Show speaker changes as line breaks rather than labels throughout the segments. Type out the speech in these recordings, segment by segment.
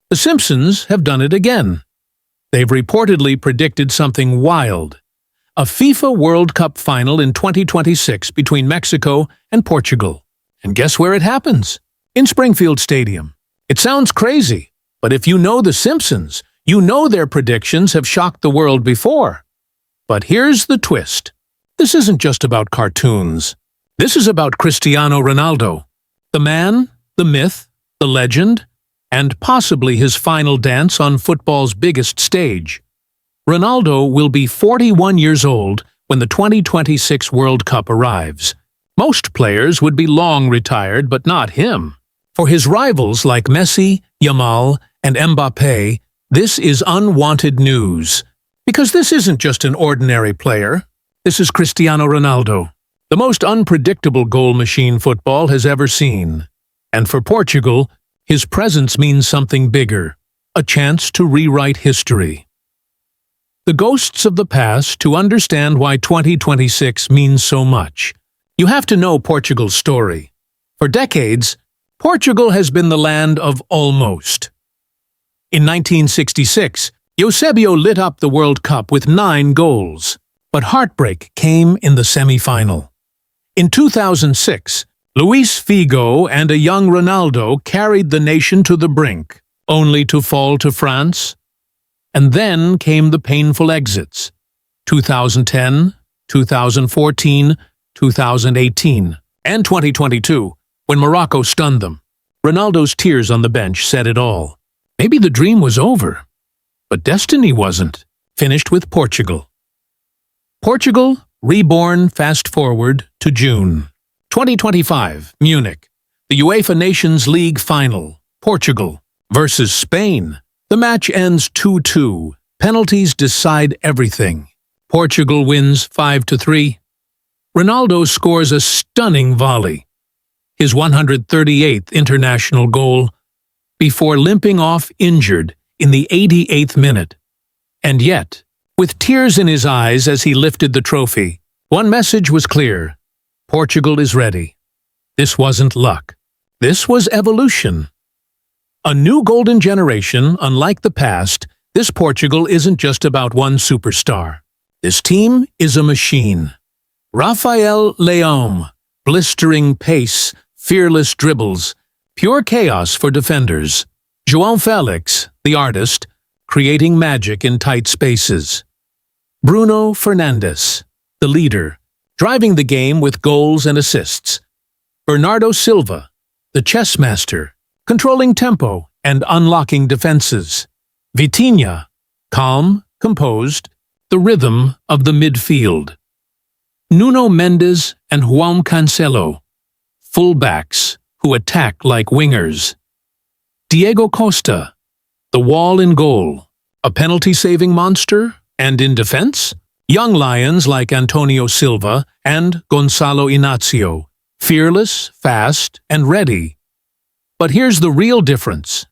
The Simpsons have done it again. They've reportedly predicted something wild. A FIFA World Cup Final in 2026 between Mexico and Portugal. And guess where it happens? In Springfield Stadium. It sounds crazy, but if you know The Simpsons, you know their predictions have shocked the world before. But here's the twist. This isn't just about cartoons. This is about Cristiano Ronaldo. The man, the myth, the legend, and possibly his final dance on football's biggest stage. Ronaldo will be 41 years old when the 2026 World Cup arrives. Most players would be long retired, but not him. For his rivals like Messi, Yamal, and Mbappé, this is unwanted news. Because this isn't just an ordinary player. This is Cristiano Ronaldo, the most unpredictable goal machine football has ever seen. And for Portugal, his presence means something bigger, a chance to rewrite history. The ghosts of the past to understand why 2026 means so much. You have to know Portugal's story. For decades, Portugal has been the land of almost. In 1966, Eusebio lit up the World Cup with 9 goals, but heartbreak came in the semi-final. In 2006, Luis Figo and a young Ronaldo carried the nation to the brink, only to fall to France. And then came the painful exits. 2010, 2014, 2018, and 2022, when Morocco stunned them. Ronaldo's tears on the bench said it all. Maybe the dream was over. But destiny wasn't. Finished with Portugal. Portugal, reborn fast forward to June. 2025, Munich. The UEFA Nations League final. Portugal versus Spain. The match ends 2-2. Penalties decide everything. Portugal wins 5-3. Ronaldo scores a stunning volley, his 138th international goal, before limping off injured in the 88th minute. And yet, with tears in his eyes as he lifted the trophy, one message was clear. Portugal is ready. This wasn't luck. This was evolution. A new golden generation, unlike the past, this Portugal isn't just about one superstar. This team is a machine. Rafael Leão, blistering pace, fearless dribbles, pure chaos for defenders. João Félix, the artist, creating magic in tight spaces. Bruno Fernandes, the leader, driving the game with goals and assists. Bernardo Silva, the chess master, controlling tempo and unlocking defenses. Vitinha, calm, composed, the rhythm of the midfield. Nuno Mendes and João Cancelo, full-backs who attack like wingers. Diego Costa, the wall in goal, a penalty-saving monster, and in defense, young lions like Antonio Silva and Gonçalo Inácio, fearless, fast, and ready. But here's the real difference.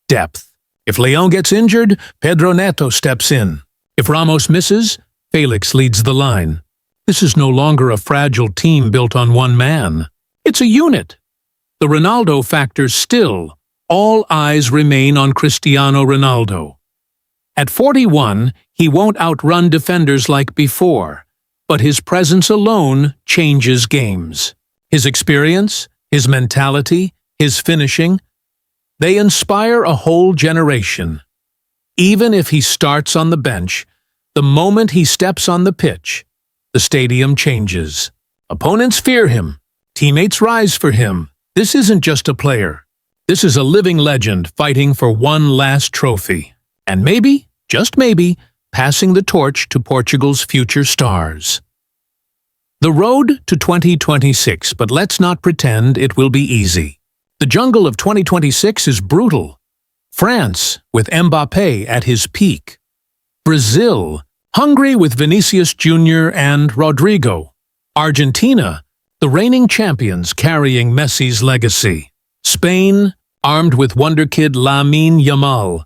Depth. If Leão gets injured, Pedro Neto steps in. If Ramos misses, Felix leads the line. This is no longer a fragile team built on one man. It's a unit. The Ronaldo factor still. All eyes remain on Cristiano Ronaldo. At 41, he won't outrun defenders like before, but his presence alone changes games. His experience, his mentality, his finishing, they inspire a whole generation. Even if he starts on the bench, the moment he steps on the pitch, the stadium changes. Opponents fear him. Teammates rise for him. This isn't just a player. This is a living legend fighting for one last trophy. And maybe, just maybe, passing the torch to Portugal's future stars. The road to 2026, but let's not pretend it will be easy. The jungle of 2026 is brutal. France, with Mbappé at his peak. Brazil, hungry with Vinicius Jr. and Rodrigo. Argentina, the reigning champions carrying Messi's legacy. Spain, armed with wonderkid Lamine Yamal.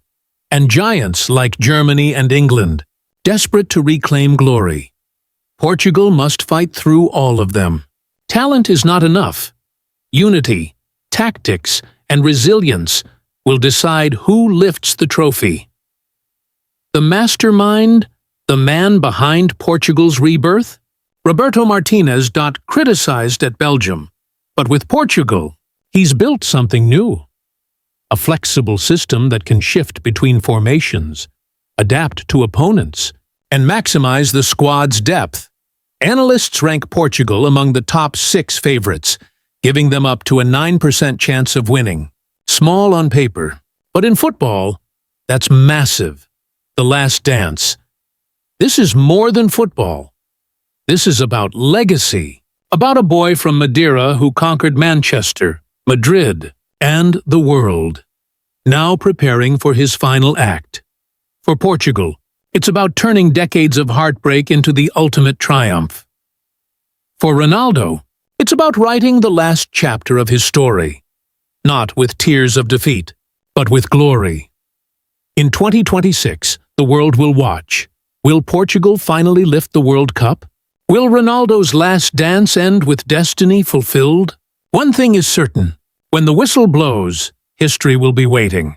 And giants like Germany and England, desperate to reclaim glory. Portugal must fight through all of them. Talent is not enough. Unity, tactics, and resilience will decide who lifts the trophy. The mastermind, the man behind Portugal's rebirth? Roberto Martinez got criticized at Belgium, but with Portugal, he's built something new. A flexible system that can shift between formations, adapt to opponents, and maximize the squad's depth. Analysts rank Portugal among the top 6 favorites, giving them up to a 9% chance of winning. Small on paper, but in football, that's massive. The last dance. This is more than football. This is about legacy, about a boy from Madeira who conquered Manchester, Madrid, and the world, now preparing for his final act. For Portugal, it's about turning decades of heartbreak into the ultimate triumph. For Ronaldo, it's about writing the last chapter of his story, not with tears of defeat, but with glory. In 2026, the world will watch. Will Portugal finally lift the World Cup? Will Ronaldo's last dance end with destiny fulfilled? One thing is certain. When the whistle blows, history will be waiting.